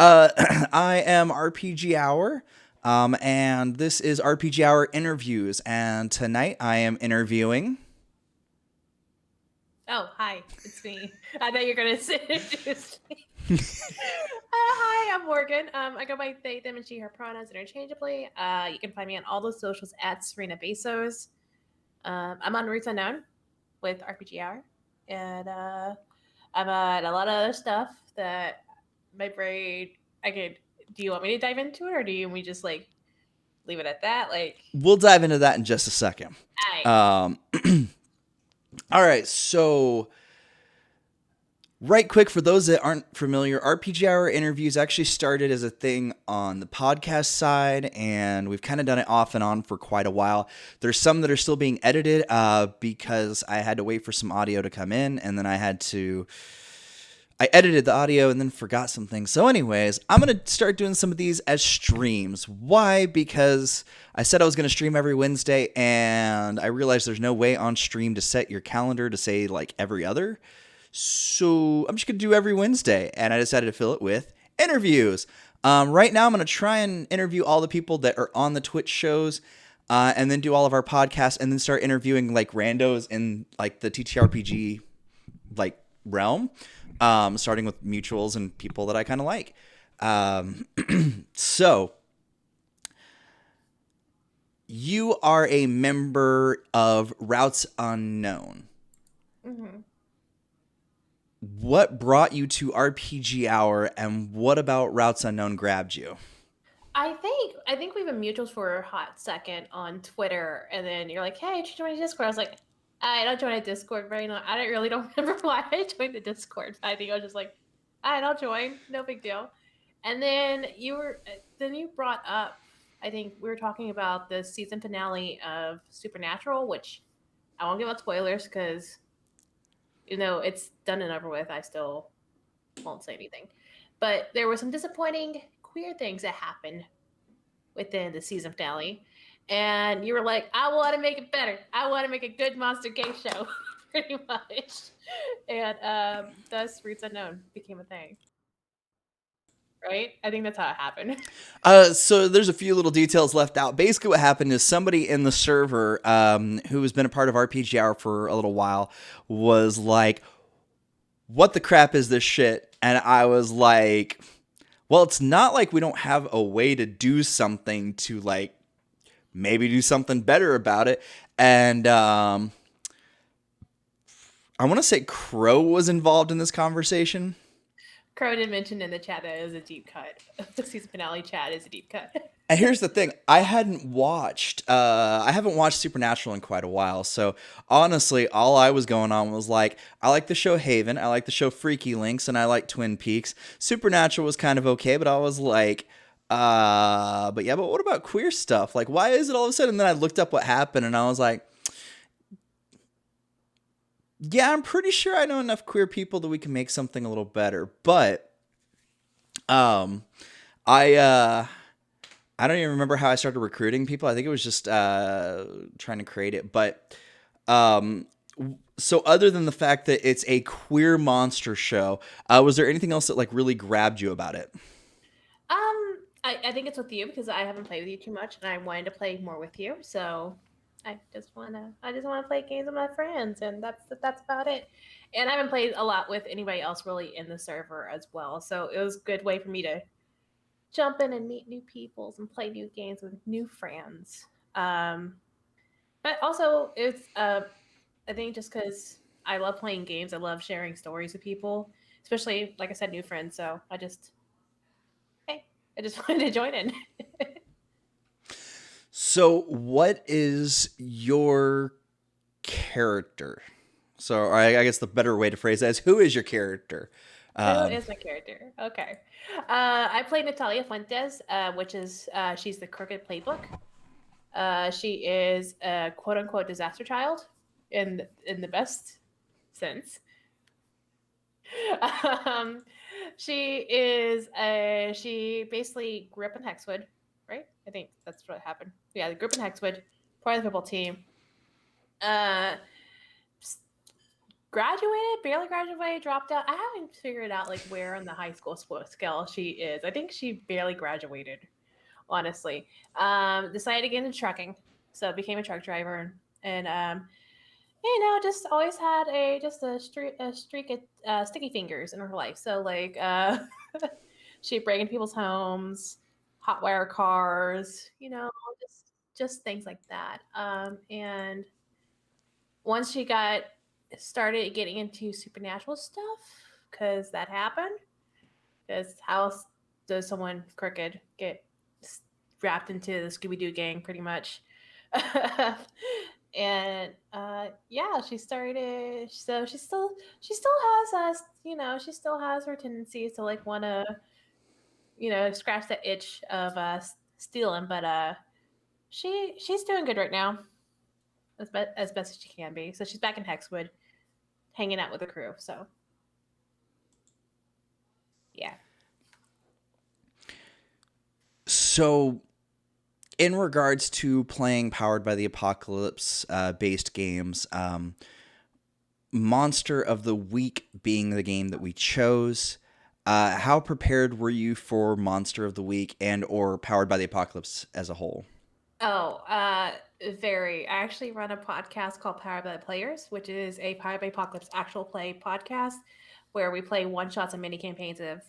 I am RPG Hour, and this is RPG Hour interviews. And tonight I am interviewing. Oh, hi, it's me. I thought you were gonna introduce me. Hi, I'm Morgan. I go by they, them, and she, her pronouns interchangeably. You can find me on all the socials at Sirenabesos. I'm on Roots Unknown with RPG Hour, and I'm at a lot of other stuff that my brain. I could. Do you want me to dive into it, or do you want me just like leave it at that? Like, We'll dive into that in just a second. I. Um, all right, so right quick for those that aren't familiar, RPG Hour interviews actually started as a thing on the podcast side, and we've kind of done it off and on for quite a while. There's some that are still being edited because I had to wait for some audio to come in, and then I edited the audio and then forgot some things. So anyways, I'm going to start doing some of these as streams. Why? Because I said I was going to stream every Wednesday, and I realized there's no way on stream to set your calendar to say like every other. So I'm just going to do every Wednesday, and I decided to fill it with interviews. Right now, I'm going to try and interview all the people that are on the Twitch shows, and then do all of our podcasts, and then start interviewing like randos in like the TTRPG like realm, starting with mutuals and people that I kind of like. So you are a member of Routes Unknown. Mm-hmm. What brought you to RPG Hour, and what about Routes Unknown grabbed you? I think we've been mutuals for a hot second on Twitter, and then you're like, "Hey, did you join a Discord?" I was like, "I don't join a Discord very much. I don't remember why I joined the Discord. I think I was just like, I'll join, no big deal." And then you brought up, I think we were talking about the season finale of Supernatural, which I won't give out spoilers because it's done and over with. I still won't say anything, but there were some disappointing queer things that happened within the season finale. And you were like, I want to make it better. I want to make a good monster game show, pretty much. And thus, Roots Unknown became a thing, right? I think that's how it happened. So there's a few little details left out. Basically, what happened is somebody in the server, who has been a part of RPG Hour for a little while, was like, "What the crap is this shit?" And I was like, "Well, it's not like we don't have a way to do something to like maybe do something better about it." And I want to say Crow was involved in this conversation. Crow did mention in the chat that it was a deep cut. The season finale chat is a deep cut. And here's the thing: I haven't watched, I haven't watched Supernatural in quite a while. So honestly, all I was going on was like, I like the show Haven, I like the show Freaky Links, and I like Twin Peaks. Supernatural was kind of okay, but I was like, but yeah, but what about queer stuff? Like, why is it all of a sudden? And then I looked up what happened, and I was like, yeah, I'm pretty sure I know enough queer people that we can make something a little better. But um, I I don't even remember how I started recruiting people. I think it was just trying to create it. But um, so other than the fact that it's a queer monster show, was there anything else that like really grabbed you about it? I think it's with you because I haven't played with you too much, and I wanted to play more with you. So I just wanna play games with my friends, and that's about it. And I haven't played a lot with anybody else really in the server as well. So it was a good way for me to jump in and meet new peoples and play new games with new friends. Um, but also it's I think just because I love playing games, I love sharing stories with people, especially like I said, new friends. So hey, I just wanted to join in. So what is your character? So I guess the better way to phrase that is, who is your character? Who Um, is my character? Okay. I play Natalia Fuentes, which is she's the Crooked Playbook. She is a quote unquote disaster child in the best sense. um, she basically grew up in Hexwood, right? I think that's what happened. Yeah, they grew up in Hexwood, part of the football team. Uh, Graduated, barely graduated, dropped out. I haven't figured out like where on the high school scale she is. I think she barely graduated, honestly. Decided to get into trucking, so became a truck driver, and just always had a streak of sticky fingers in her life. So like, she'd break into people's homes, hot wire cars, just things like that. And once she got started getting into supernatural stuff, because that happened, because how else does someone crooked get wrapped into the Scooby Doo gang, pretty much? And yeah, she started. So she still has us. She still has her tendencies to like want to scratch the itch of stealing, but she's doing good right now, as best as she can be. So she's back in Hexwood, hanging out with the crew. So yeah. So, in regards to playing Powered by the Apocalypse based games, Monster of the Week being the game that we chose, how prepared were you for Monster of the Week and or Powered by the Apocalypse as a whole? Oh, very. I actually run a podcast called Power by the Players, which is a Power by Apocalypse actual play podcast where we play one shots and mini campaigns of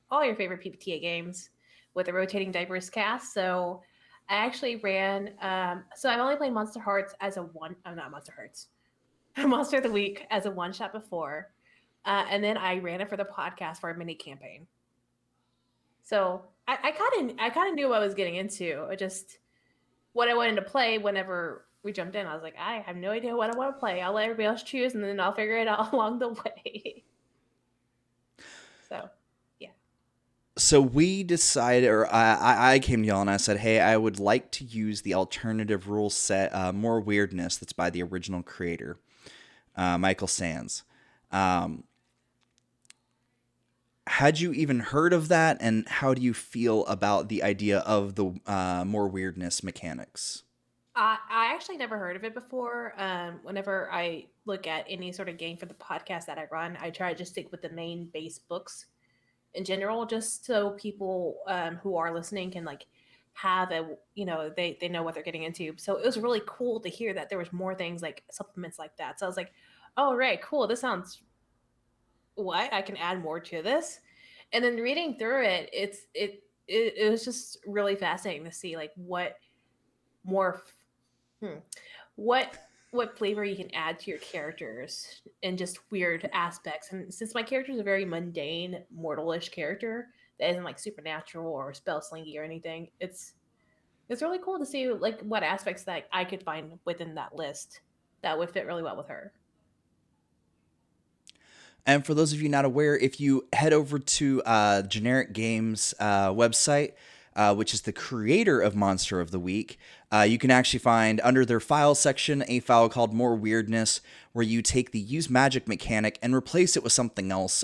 all your favorite PBTA games with a rotating diverse cast. So I actually ran. So I've only played Monster Hearts as a one. I'm not Monster Hearts. Monster of the Week as a one shot before, and then I ran it for the podcast for a mini campaign. So I kind of knew what I was getting into. I just what I wanted to play whenever we jumped in. I was like, I have no idea what I want to play. I'll let everybody else choose, and then I'll figure it out along the way. So, yeah. So we decided, or I came to y'all and I said, hey, I would like to use the alternative rule set, More Weirdness, that's by the original creator, Michael Sands. Um, had you even heard of that, and how do you feel about the idea of the More Weirdness mechanics? I actually never heard of it before. Whenever I look at any sort of game for the podcast that I run, I try to just stick with the main base books in general, just so people who are listening can like have they know what they're getting into. So it was really cool to hear that there was more things like supplements like that. So I was like, oh right, cool. This sounds what I can add more to this. And then reading through it, it was just really fascinating to see like more hmm, what flavor you can add to your characters and just weird aspects. And since my character is a very mundane, mortalish character that isn't like supernatural or spell slingy or anything, it's really cool to see like what aspects that I could find within that list that would fit really well with her. And for those of you not aware, if you head over to Generic Games website, which is the creator of Monster of the Week, you can actually find under their file section a file called More Weirdness, where you take the use magic mechanic and replace it with something else.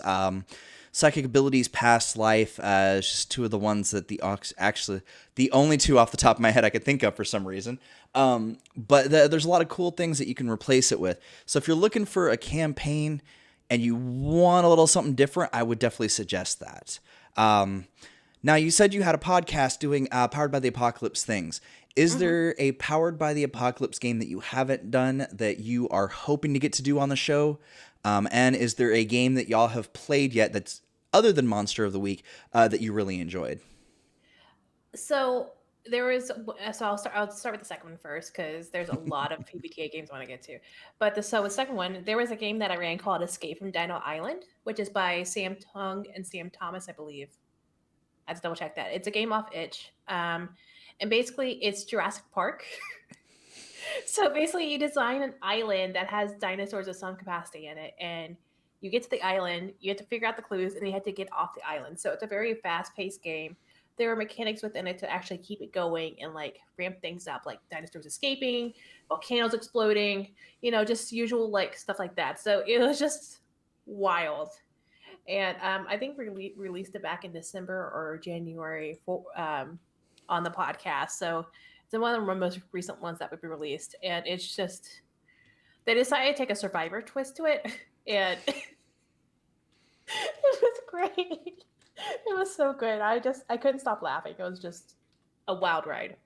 Psychic abilities, past life, is just two of the ones that actually the only two off the top of my head I could think of for some reason. But there's a lot of cool things that you can replace it with. So if you're looking for a campaign and you want a little something different, I would definitely suggest that. Now, you said you had a podcast doing Powered by the Apocalypse things. Is Hmm. there a Powered by the Apocalypse game that you haven't done that you are hoping to get to do on the show? And is there a game that y'all have played yet that's other than Monster of the Week that you really enjoyed? So there was so I'll start with the second one first because there's a lot of PBTA games I want to get to. But the second one, there was a game that I ran called Escape from Dino Island, which is by Sam Tung and Sam Thomas, I believe. I have to double check that. It's a game off itch. And basically it's Jurassic Park. So basically you design an island that has dinosaurs of some capacity in it, and you get to the island, you have to figure out the clues, and you have to get off the island. So it's a very fast-paced game. There are mechanics within it to actually keep it going and like ramp things up, like dinosaurs escaping, volcanoes exploding, just usual like stuff like that. So it was just wild. And I think we released it back in December or January on the podcast. So it's one of the most recent ones that would be released, and it's just they decided to take a survivor twist to it. and it was great. It was so good. I couldn't stop laughing. It was just a wild ride.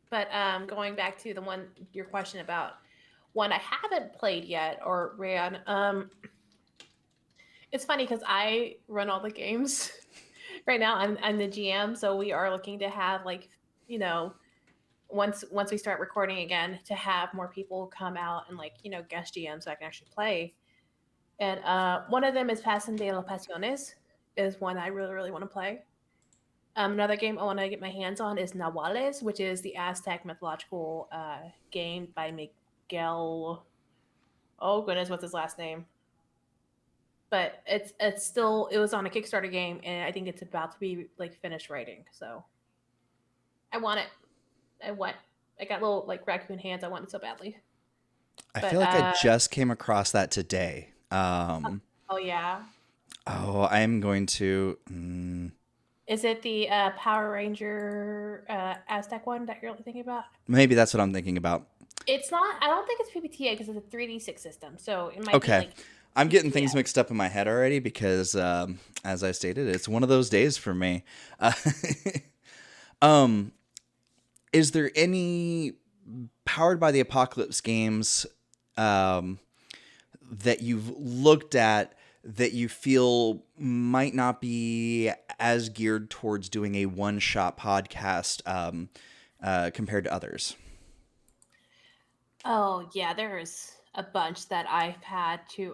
But going back to the one your question about one I haven't played yet or ran, it's funny because I run all the games right now. I'm the GM, so we are looking to have like you know once we start recording again to have more people come out and like guest GM so I can actually play. And one of them is Pasen de las Pasiones, is one I really really want to play. Another game I want to get my hands on is Nahuales, which is the Aztec mythological game by Miguel. Oh goodness, what's his last name? But it's still it was on a Kickstarter game, and I think it's about to be like finished writing. So I want it. I want. I got little like raccoon hands. I want it so badly. I feel But like I just came across that today. oh yeah, I'm going to. is it the Power Ranger Aztec one that you're thinking about? Maybe that's what I'm thinking about. It's not. I don't think it's PBTA because it's a 3D6 system, so it might be Okay. like I'm getting things PBTA. mixed up in my head already because, as I stated, it's one of those days for me. Uh, um, is there any Powered by the Apocalypse games um, that you've looked at that you feel might not be as geared towards doing a one-shot podcast compared to others? Oh yeah, there's a bunch that I've had to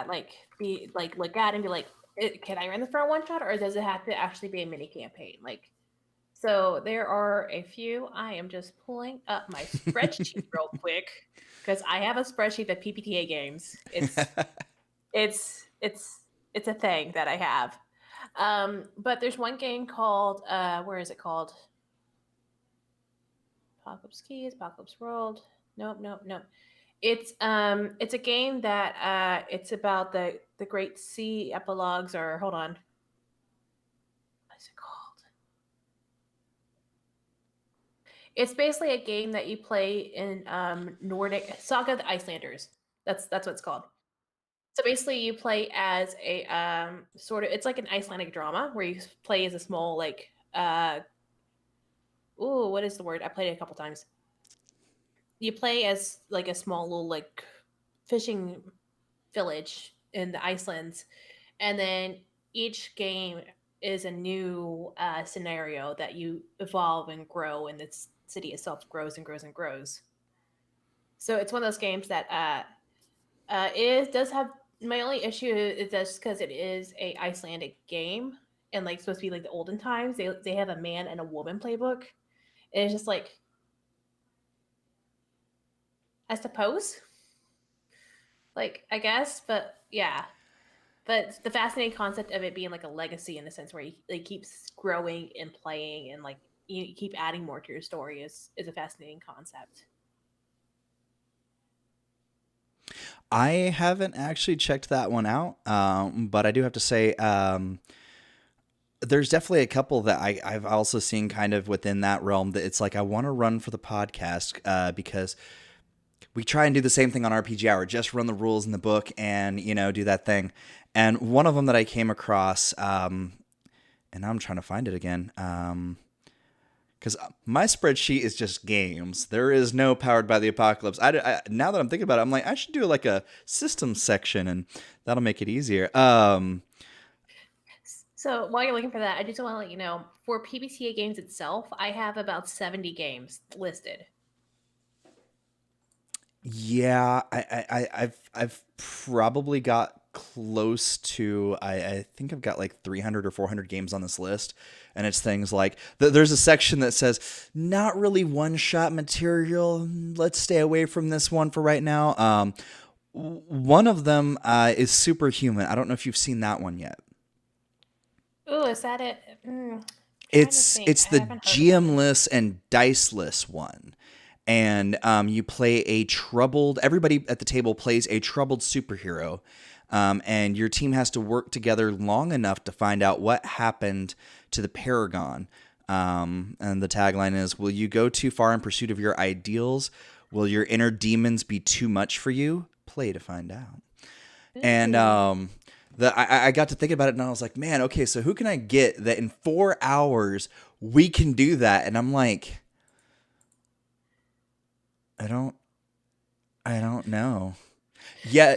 like be like look at and be like, can I run this for a one shot or does it have to actually be a mini campaign? Like, so there are a few. I am just pulling up my spreadsheet real quick because I have a spreadsheet of PPTA games. It's it's it's a thing that I have. But there's one game called where is it called? Apocalypse Keys, Apocalypse World. Nope, nope, nope. It's a game that it's about the Great Sea epilogues, or hold on. What is it called? It's basically a game that you play in Nordic Saga of the Icelanders. That's what it's called. So basically you play as a sort of it's like an Icelandic drama where you play as a small like ooh, what is the word? I played it a couple times. You play as like a small little like fishing village in the Icelands, and then each game is a new scenario that you evolve and grow, and the city itself grows and grows and grows. So it's one of those games that it does have my only issue is just because it is a Icelandic game and like supposed to be like the olden times. They have a man and a woman playbook, and it's just like I suppose, like I guess, but yeah. But the fascinating concept of it being like a legacy in a sense where it keeps growing and playing and like you keep adding more to your story is a fascinating concept. I haven't actually checked that one out, but I do have to say there's definitely a couple that I've also seen kind of within that realm that it's like I want to run for the podcast because we try and do the same thing on RPG Hour, just run the rules in the book and, do that thing. And one of them that I came across, and now I'm trying to find it again, because my spreadsheet is just games. There is no Powered by the Apocalypse. Now that I'm thinking about it, I'm like, I should do like a system section, and that'll make it easier. So while you're looking for that, I just want to let you know for PBTA games itself, I have about 70 games listed. Yeah, I've probably got close to I think I've got like 300 or 400 games on this list, and it's things like there's a section that says not really one shot material. Let's stay away from this one for right now. One of them is Superhuman. I don't know if you've seen that one yet. Ooh, is that it? Trying to It's think. it's I the haven't heard of that one. GM-less and diceless one. And you play a troubled. Everybody at the table plays a troubled superhero, and your team has to work together long enough to find out what happened to the Paragon. And the tagline is, "Will you go too far in pursuit of your ideals? Will your inner demons be too much for you? Play to find out." And Ooh. I got to thinking about it, and I was like, man, okay, so who can I get that in 4 hours we can do that? And I'm like, I don't, I don't know. Yeah,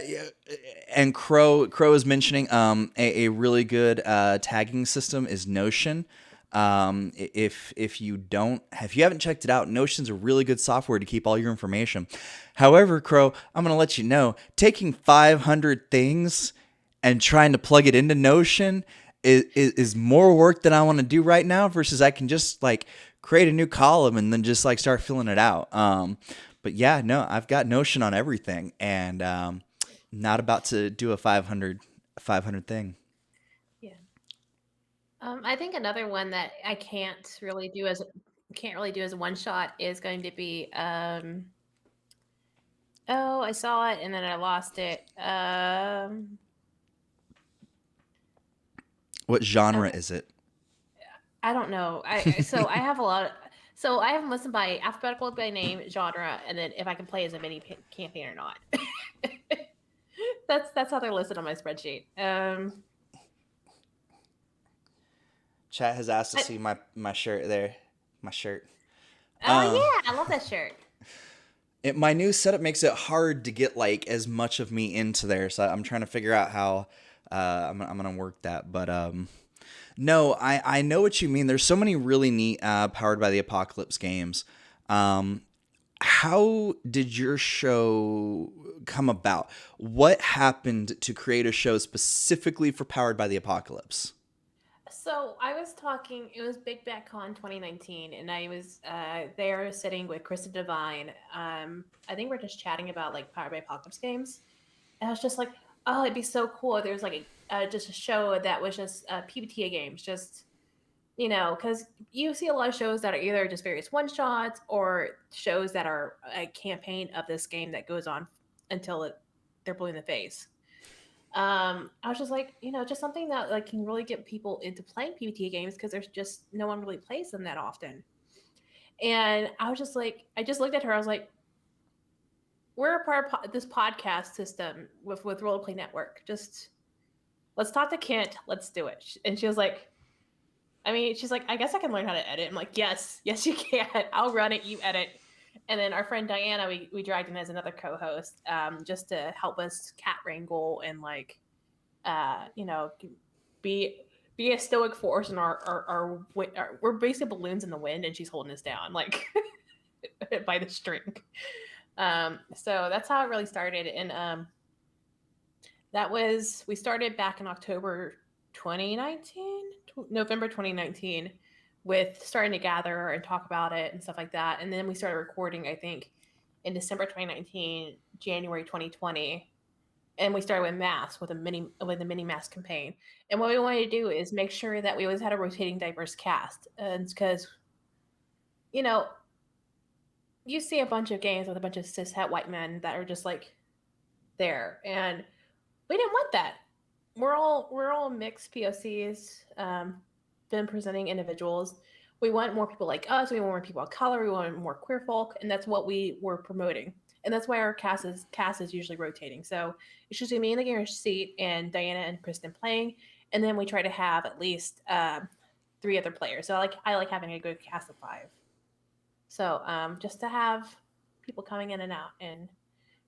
and Crow is mentioning a really good tagging system is Notion. If you don't, if you haven't checked it out, Notion's a really good software to keep all your information. However, Crow, I'm gonna let you know, taking 500 things and trying to plug it into Notion is more work than I want to do right now. Versus I can just like create a new column and then just like start filling it out. But yeah, no, I've got Notion on everything, and not about to do a 500 thing. Yeah. I think another one that I can't really do as a one shot is going to be oh, I saw it and then I lost it. What genre Okay. is it? I don't know. I have a lot of, so I have them listed by alphabetical by name, genre, and then if I can play as a campaign or not. That's how they're listed on my spreadsheet. Chat has asked to I, see my shirt there, my shirt. oh Uh, yeah, I love that shirt. my new setup makes it hard to get like as much of me into there, so I'm trying to figure out how I'm gonna work that. But no, I know what you mean. There's so many really neat powered by the apocalypse games. Um, how did your show come about? What happened to create a show specifically for Powered by the Apocalypse? So I was talking. It was Big Bad Con 2019, and I was there sitting with Kristen Devine. I think we're just chatting about like Powered by Apocalypse games, and I was just like, "Oh, it'd be so cool if there's like just a show that was just PBTA games, just because you see a lot of shows that are either just various one shots or shows that are a campaign of this game that goes on until they're blue in the face." I was just like, just something that like can really get people into playing PBTA games because there's just no one really plays them that often. And I was just like, I just looked at her. I was like, we're a part of this podcast system with Roleplay Network. Just let's talk to Kent. Let's do it. And she was like, I mean, she's like, I guess I can learn how to edit. I'm like, yes, you can. I'll run it. You edit. And then our friend Diana, we dragged in as another co-host, just to help us cat wrangle and like you know, be be a stoic force in we're basically balloons in the wind and she's holding us down like by the string. So that's how it really started. And we started back in October 2019, November 2019, with starting to gather and talk about it and stuff like that. And then we started recording, I think, in December 2019, January 2020, and we started with masks with a mini mask campaign. And what we wanted to do is make sure that we always had a rotating diverse cast, and because you know you see a bunch of games with a bunch of cishet white men that are just like there, and we didn't want that. We're all mixed POCs, been presenting individuals. We want more people like us. We want more people of color. We want more queer folk, and that's what we were promoting. And that's why our cast is usually rotating. So it's just me in the gamer seat and Diana and Kristen playing, and then we try to have at least three other players. So I like having a good cast of five. So just to have people coming in and out, and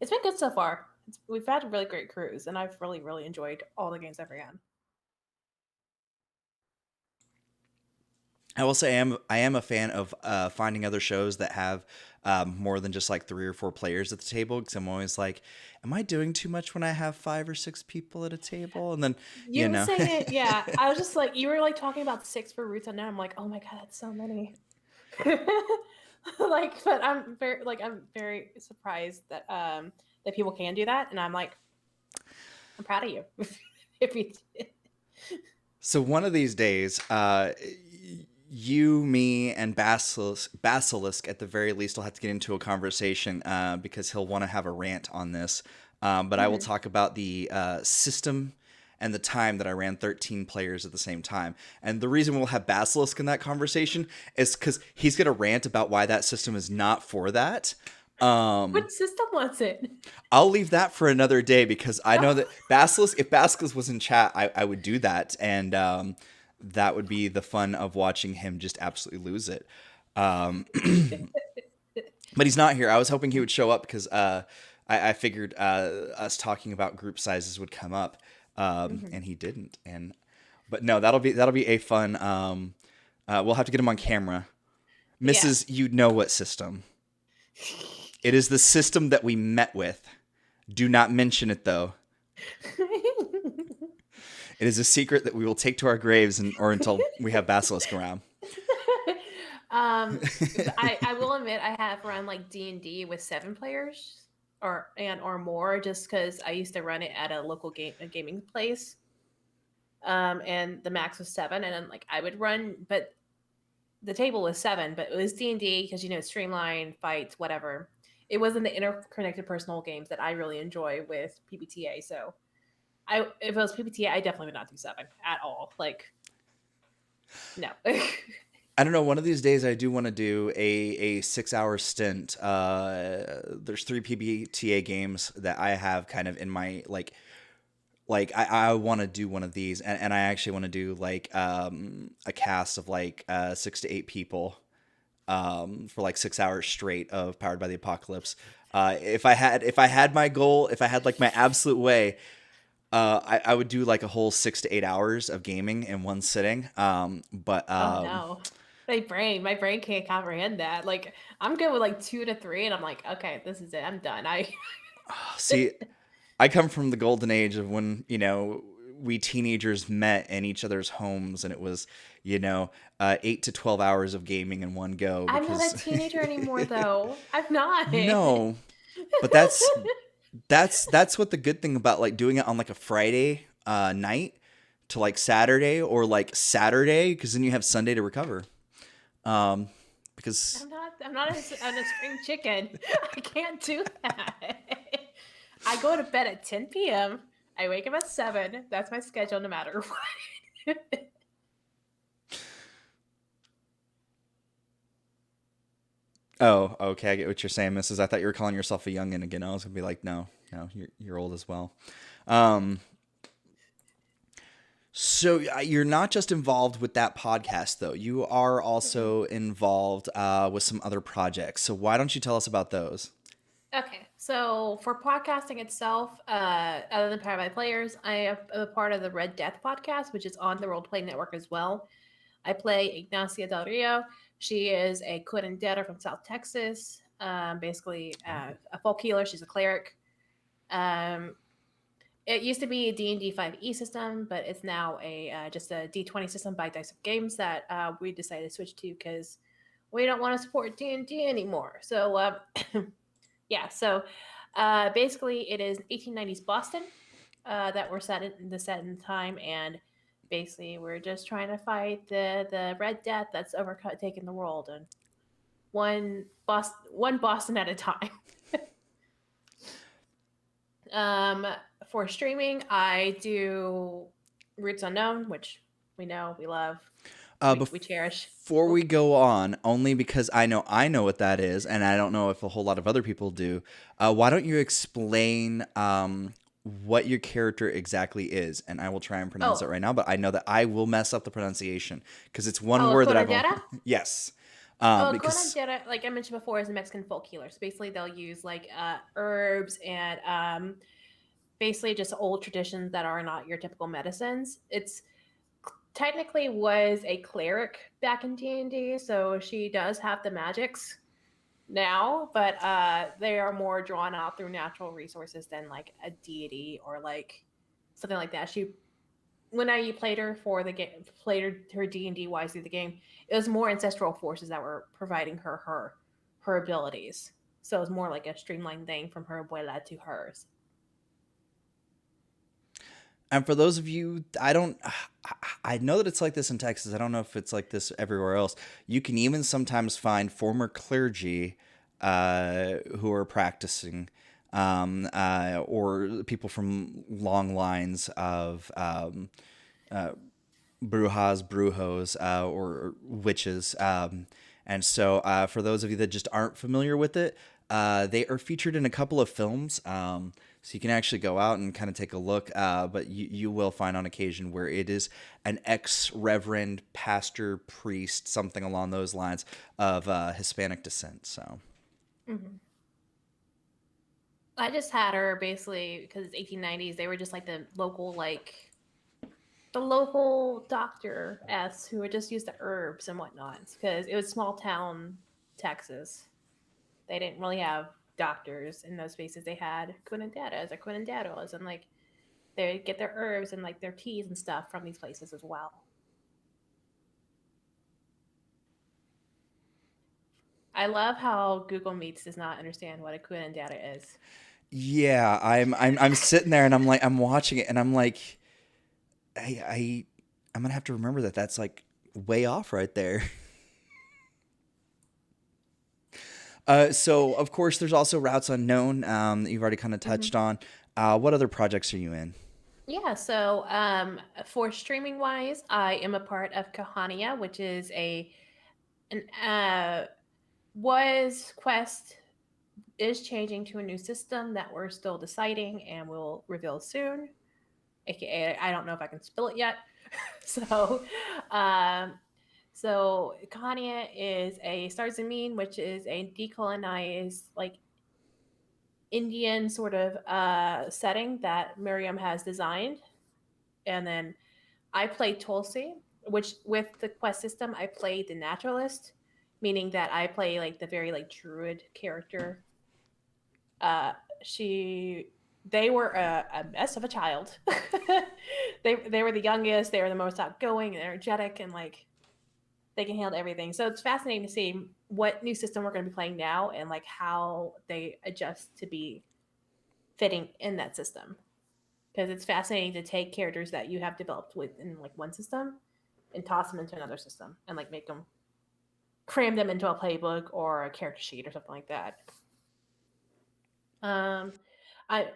it's been good so far. We've had a really great cruise, and I've really, really enjoyed all the games I've ran. I will say I am a fan of finding other shows that have more than just like 3 or 4 players at the table, because I'm always like, am I doing too much when I have 5 or 6 people at a table? And then you You know, saying it, yeah. I was just like, you were like talking about six for Roots, and now I'm like, oh my god, that's so many. Like, but I'm very surprised that people can do that, and I'm like, I'm proud of you. If you did. so one of these days, you, me, and Basilisk at the very least will have to get into a conversation because he'll want to have a rant on this. But I will Mhm. talk about the system and the time that I ran 13 players at the same time. And the reason we'll have Basilisk in that conversation is because he's going to rant about why that system is not for that. What system was it? I'll leave that for another day because I know that Basilisk, if Basilisk was in chat, I would do that. And that would be the fun of watching him just absolutely lose it. But he's not here. I was hoping he would show up because I figured us talking about group sizes would come up, and he didn't. But no, that'll be a fun. We'll have to get him on camera. Mrs. You know what system? It is the system that we met with. Do not mention it though. It is a secret that we will take to our graves or until we have Basilisk around. I will admit I have run like D&D with 7 players or more, just because I used to run it at a local gaming place. And the max was 7, and then like I would run, but the table was 7, but it was D&D because streamline fights, whatever. It wasn't the interconnected personal games that I really enjoy with PBTA. So if it was PBTA, I definitely would not do 7 at all. Like, no. I don't know. One of these days, I do want to do a 6-hour stint. There's 3 PBTA games that I have kind of in my like I want to do one of these, and I actually want to do like a cast of like 6 to 8 people for like 6 hours straight of Powered by the Apocalypse. If I had my goal, if I had like my absolute way, I would do like a whole 6 to 8 hours of gaming in one sitting. Oh no. My brain can't comprehend that. Like, I'm good with like 2 to 3, and I'm like, okay, this is it. I'm done. See, I come from the golden age of when, we teenagers met in each other's homes, and it was, 8 to 12 hours of gaming in one go. I'm not a teenager anymore, though. I'm not. No, but that's what the good thing about like doing it on like a Friday night to like Saturday, or like Saturday, because then you have Sunday to recover. Because I'm not a spring chicken. I can't do that. I go to bed at 10 p.m. I wake up at 7. That's my schedule, no matter what. Oh, okay, I get what you're saying, Mrs. I thought you were calling yourself a youngin again. I was gonna be like, no, you're old as well. So you're not just involved with that podcast, though. You are also involved with some other projects. So why don't you tell us about those? Okay, so for podcasting itself, other than Powered by Players, I am a part of the Red Death podcast, which is on the Roleplay Network as well. I play Ignacia Del Rio. She is a curandera from South Texas, basically a folk healer. She's a cleric. It used to be a D&D 5e system, but it's now just a D20 system by Dice of Games that we decided to switch to because we don't want to support D&D anymore. So yeah, so basically it is 1890s Boston that we're set in time, and basically we're just trying to fight the Red Death that's overtaking the world, and one Boston at a time. For streaming, I do Roots Unknown, which we know, we love, we cherish. Before we go on, only because I know what that is, and I don't know if a whole lot of other people do, why don't you explain what your character exactly is? And I will try and pronounce it right now, but I know that I will mess up the pronunciation because it's one word that I've... Yes. Because curandera, like I mentioned before, is a Mexican folk healer. So basically they'll use like herbs and basically just old traditions that are not your typical medicines. It's technically was a cleric back in D&D, so she does have the magics now, but they are more drawn out through natural resources than like a deity or like something like that. When I played her for the game, played her D&D wise through the game, it was more ancestral forces that were providing her abilities. So it was more like a streamlined thing from her abuela to hers. And for those of you, I know that it's like this in Texas. I don't know if it's like this everywhere else. You can even sometimes find former clergy who are practicing or people from long lines of brujas, brujos, or witches. And so, for those of you that just aren't familiar with it, they are featured in a couple of films. So you can actually go out and kind of take a look. But you will find on occasion where it is an ex-reverend, pastor, priest, something along those lines of Hispanic descent. So. Mhm. I just had her basically because it's 1890s. They were just like the local doctor s who would just use the herbs and whatnot because it was small town Texas. They didn't really have doctors in those spaces. They had curanderas or curanderos, and like they get their herbs and like their teas and stuff from these places as well. I love how Google Meets does not understand what a curandera is. Yeah, I'm sitting there and I'm watching it and I'm like, I'm gonna have to remember that that's like way off right there. So of course there's also Routes Unknown that you've already kind of Mm-hmm. touched on. What other projects are you in? Yeah, so for streaming wise, I am a part of Kahania, which is an was Quest is changing to a new system that we're still deciding and will reveal soon. AKA, I don't know if I can spill it yet. so, um, so Kahania is a Stars and Mean, which is a decolonized like Indian sort of setting that Miriam has designed, and then I played Tulsi, which with the quest system, I played the naturalist, meaning that I play like the very like druid character. Uh, she, they were a mess of a child. They were the youngest. They were the most outgoing and energetic, and like they can handle everything. So it's fascinating to see what new system we're going to be playing now, and like how they adjust to be fitting in that system. Because it's fascinating to take characters that you have developed within like one system and toss them into another system and like make them cram them into a playbook or a character sheet or something like that. Um, I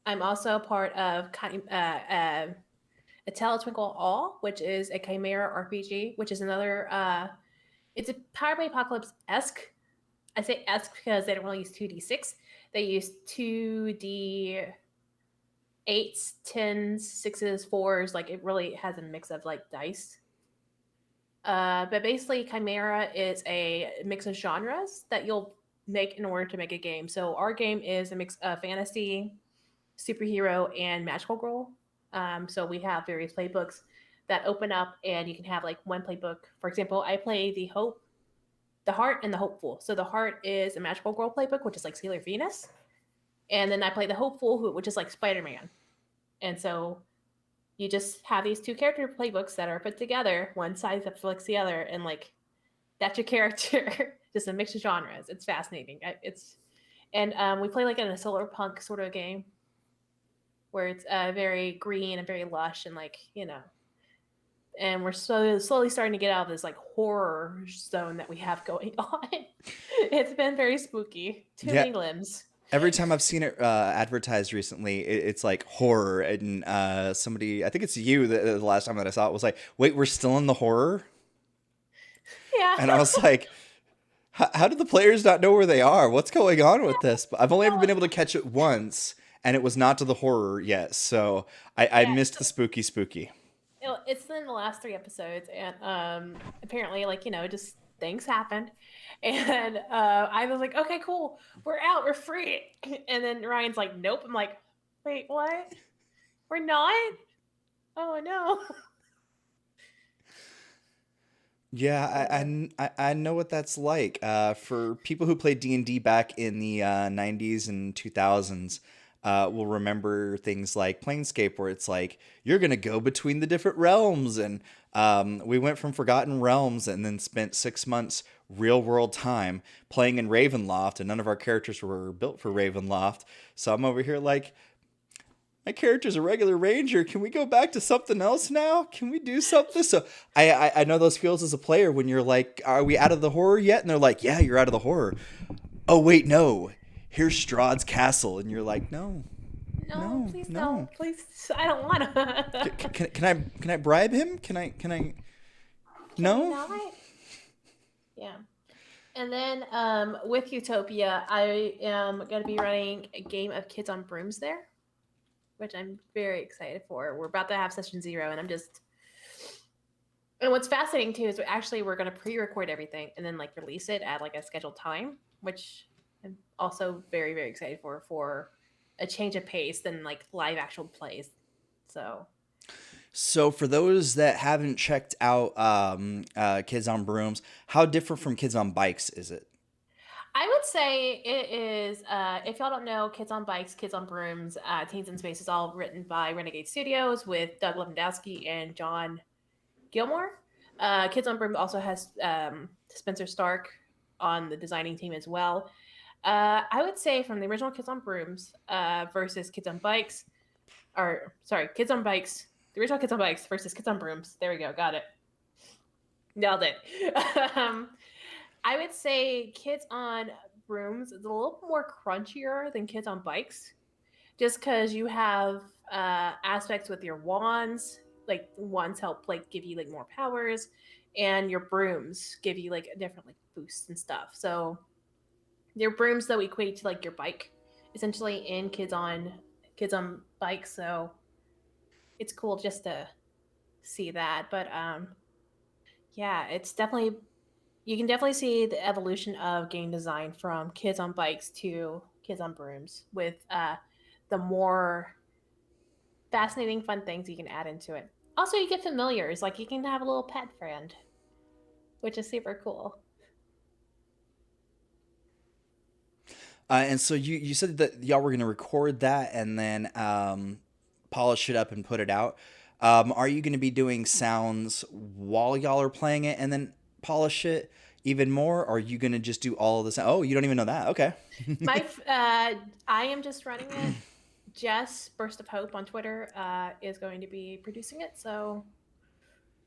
I'm also part of a Tell Twinkle All, which is a Chimera RPG, which is another. It's a Power by Apocalypse esque. I say esque because they don't really use 2d6. They use 2d eights, tens, sixes, fours. Like it really has a mix of like dice. But basically, Chimera is a mix of genres that you'll make in order to make a game. So our game is a mix of fantasy, superhero, and magical role. So we have various playbooks that open up, and you can have like one playbook. For example, I play the Heart, and the Hopeful. So the Heart is a magical girl playbook, which is like Sailor Venus, and then I play the Hopeful, which is like Spider Man. And so you just have these two character playbooks that are put together, one side that flicks the other, and like that's your character. Just a mix of genres. It's fascinating. It's and we play like in a solar punk sort of game where it's very green and very lush and like and we're slowly starting to get out of this like horror zone that we have going on. It's been very spooky. Too Yeah, many limbs. every time I've seen it advertised recently, it's like horror, and somebody, I think it's you, the last time that I saw it was like, "Wait, we're still in the horror?" Yeah. And I was like, how did the players not know where they are? What's going on with this?" But I've only ever been able to catch it once, and it was not to the horror yet, so I Yeah. missed the spooky. It's in the last three episodes, and apparently, like just things happened, and I was like, okay, cool, we're out, we're free, and then Ryan's like, nope. I'm like, wait, what? We're not? Oh no. Yeah, So, I know what that's like. For people who played D&D back in the 90s and 2000s, will remember things like Planescape, where it's like you're gonna go between the different realms, and we went from Forgotten Realms and then spent 6 months real world time playing in Ravenloft, and none of our characters were built for Ravenloft. So I'm over here like, my character's a regular ranger. Can we go back to something else now? Can we do something? So I know those feels as a player when you're like, are we out of the horror yet? And they're like, yeah, you're out of the horror. Oh wait, no. here's Strahd's castle, and you're like, no, No, no, please no. no, please. I don't want to. Can I bribe him? Can I? Can we No. not? Yeah. And then with Utopia, I am going to be running a game of Kids on Brooms there, which I'm very excited for. We're about to have session 0, and I'm just. And what's fascinating too is we're going to pre-record everything and then like release it at like a scheduled time, which I'm also very very excited for a change of pace than like live actual plays. So So for those that haven't checked out Kids on Brooms, how different from Kids on Bikes is it? I would say it is. If y'all don't know, Kids on Bikes, Kids on Brooms, Teens in Space is all written by Renegade Studios with Doug Lewandowski and John Gilmore. Kids on Brooms also has Spencer Stark on the designing team as well. I would say from the original Kids on Brooms versus Kids on Bikes, or sorry, Kids on Bikes, the original Kids on Bikes versus Kids on Brooms. There we go, got it, nailed it. um, I would say Kids on Brooms is a little more crunchier than Kids on Bikes, just because you have aspects with your wands. Like wands help like give you like more powers, and your brooms give you like different like boosts and stuff. So your brooms though equate to like your bike, essentially in Kids on Bikes. So it's cool just to see that. But yeah, it's definitely you can definitely see the evolution of game design from Kids on Bikes to Kids on Brooms with the more fascinating, fun things you can add into it. Also, you get familiars, like you can have a little pet friend, which is super cool. And so you said that y'all were going to record that and then polish it up and put it out. Are you going to be doing sounds while y'all are playing it and then polish it even more? Or are you going to just do all of this? Oh, you don't even know that. Okay. I am just running it. Jess Burst of Hope on Twitter is going to be producing it, so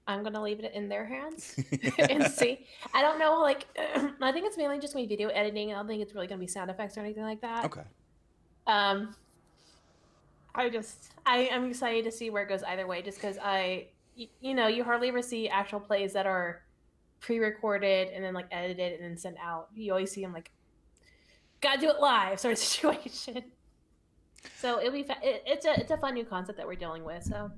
I'm gonna leave it in their hands and see. I don't know, like I think it's mainly just gonna be video editing. I don't think it's really gonna be sound effects or anything like that. Okay. Um, I am excited to see where it goes either way, just because you hardly ever see actual plays that are pre-recorded and then like edited and then sent out. You always see them like gotta do it live sort of situation. So it'll be it's a fun new concept that we're dealing with. So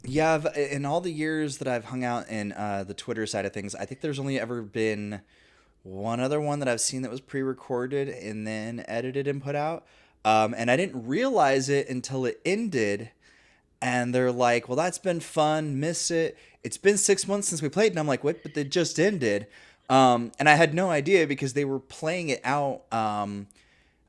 Yeah, in all the years that I've hung out in the Twitter side of things, I think there's only ever been one other one that I've seen that was pre-recorded and then edited and put out. And I didn't realize it until it ended. And they're like, well, that's been fun. Miss it. It's been 6 months since we played. And I'm like, what? But they just ended. And I had no idea because they were playing it out.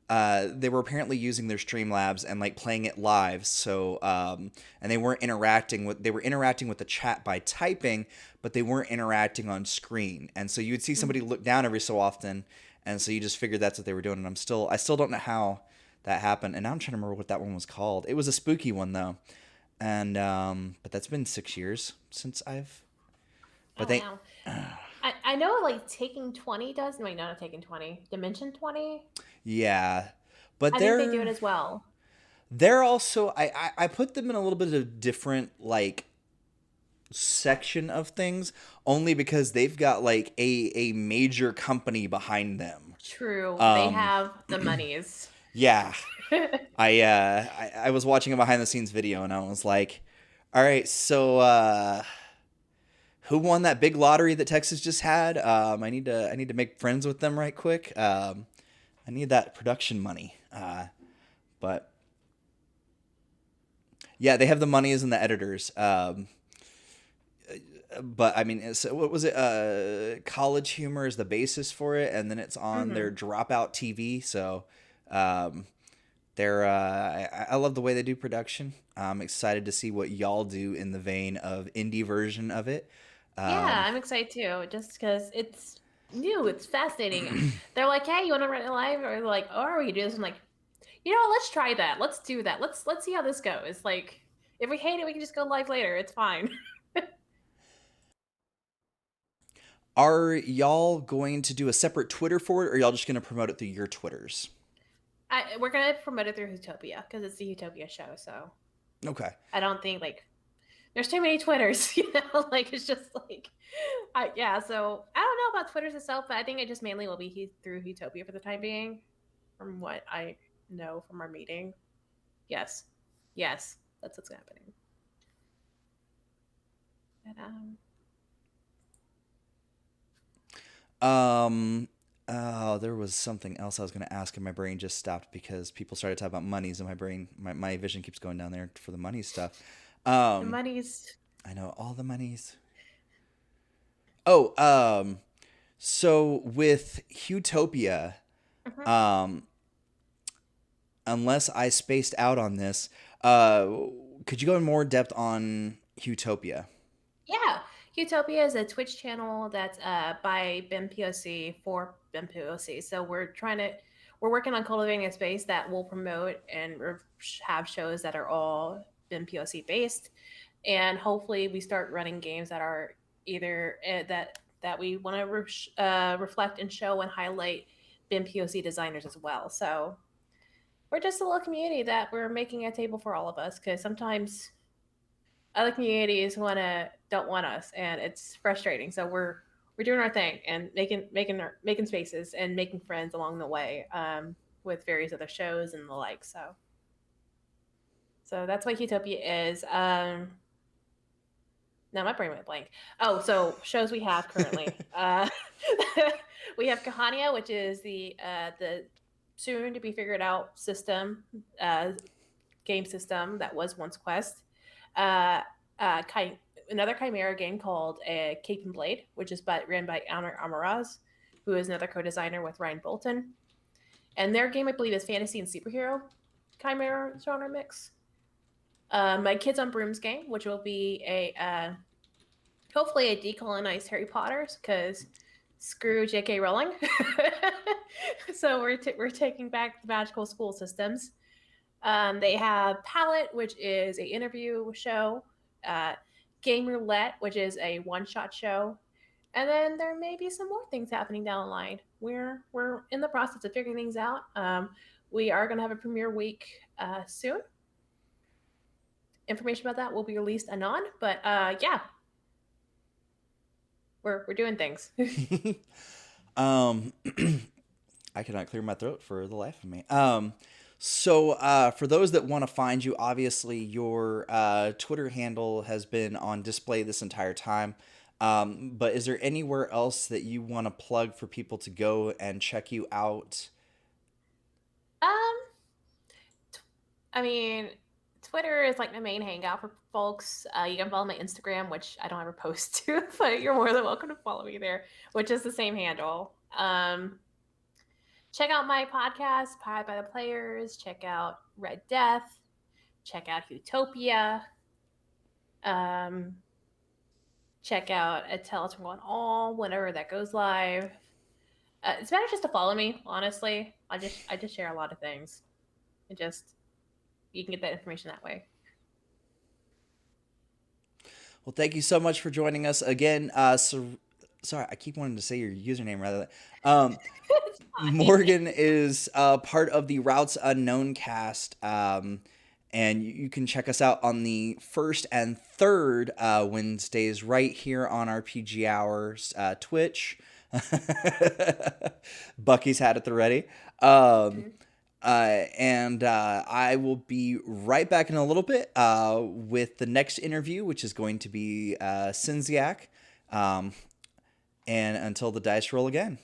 They were apparently using their Streamlabs and like playing it live. So, and they were interacting with the chat by typing, but they weren't interacting on screen. And so you would see somebody look down every so often. And so you just figured that's what they were doing. And I still don't know how that happened. And now I'm trying to remember what that one was called. It was a spooky one though. And, but that's been 6 years since but oh they, wow. I know like Taking 20 does. Wait, no, not Taking 20. Dimension 20. yeah, but I think they do it as well. they're also, I put them in a little bit of different, like, section of things only because they've got like a major company behind them. True. They Um have the monies. yeah. I was watching a behind the scenes video and I was like, all right, so who won that big lottery that Texas just had? I need to make friends with them right quick. I need that production money. But yeah, they have the monies and the editors. But I mean, what was it? College Humor is the basis for it, and then it's on their Hmm. Dropout TV. So, um, I love the way they do production. I'm excited to see what y'all do in the vein of indie version of it. Yeah, Um, I'm excited too, just because it's new. It's fascinating. They're like, "Hey, you want to run it live?" Or like, "Oh, we do this." I'm like, let's try that. Let's do that. Let's see how this goes. Like, if we hate it, we can just go live later. It's fine. are y'all going to do a separate Twitter for it, or y'all just going to promote it through your Twitters? We're gonna promote it through Utopia because it's the Utopia show. So Okay. I don't think like there's too many Twitters, you know. Like it's just like, yeah. So I don't know about Twitters itself, but I think it just mainly will be through Utopia for the time being, from what I know from our meeting. Yes, yes, that's what's happening. But, Um. Oh, there was something else I was going to ask, and my brain just stopped because people started talking about monies, and my vision keeps going down there for the money stuff. the Um, money's. I know all the monies. Oh, so with Utopia, Mhm. um, unless I spaced out on this, uh, could you go in more depth on Utopia? Yeah, Utopia is a Twitch channel that's by BIM POC for BIM POC. So we're working on cultivating a space that will promote and have shows that are all BIM POC based, and hopefully we start running games that are either that we want to reflect and show and highlight BIM POC designers as well. So we're just a little community that we're making a table for all of us because sometimes other communities don't want us, and it's frustrating. So we're doing our thing and making spaces and making friends along the way, with various other shows and the like. So that's what Utopia is. Now my brain went blank. Oh, so shows we have currently. We have Kahania, which is the soon to be figured out system, game system that was once Quest. Uh, Another Chimera game called Cape and Blade, which is ran by Amr Amaraz, who is another co-designer with Ryan Bolton. And their game, I believe, is fantasy and superhero Chimera genre mix. My Kids on Brooms game, which will be a hopefully a decolonized Harry Potter's, because screw J.K. Rowling. So we're taking back the magical school systems. They have Palette, which is a interview show, uh, Game Roulette, which is a one-shot show, and then there may be some more things happening down the line. We're in the process of figuring things out. We are going to have a premiere week soon. Information about that will be released anon, but yeah, we're doing things. um, I cannot clear my throat for the life of me. So for those that want to find you, obviously your Twitter handle has been on display this entire time. But is there anywhere else that you want to plug for people to go and check you out? um, I mean, Twitter is like my main hangout for folks. You can follow my Instagram, which I don't ever post to, but you're more than welcome to follow me there, which is the same handle. Check out my podcast, Powered by the Players. Check out Red Death. Check out Utopia. Um, Check out A Tale from One All whenever that goes live. It's better just to follow me, honestly. I just share a lot of things. And just you can get that information that way. Well, thank you so much for joining us again. Sorry, I keep wanting to say your username rather than. It's fine. Morgan is part of the Routes Unknown cast, and you can check us out on the first and third Wednesdays right here on RPG Hour's Twitch. Bucky's had it the ready. Um, Mhm. and I will be right back in a little bit with the next interview, which is going to be Cinziak. And until the dice roll again.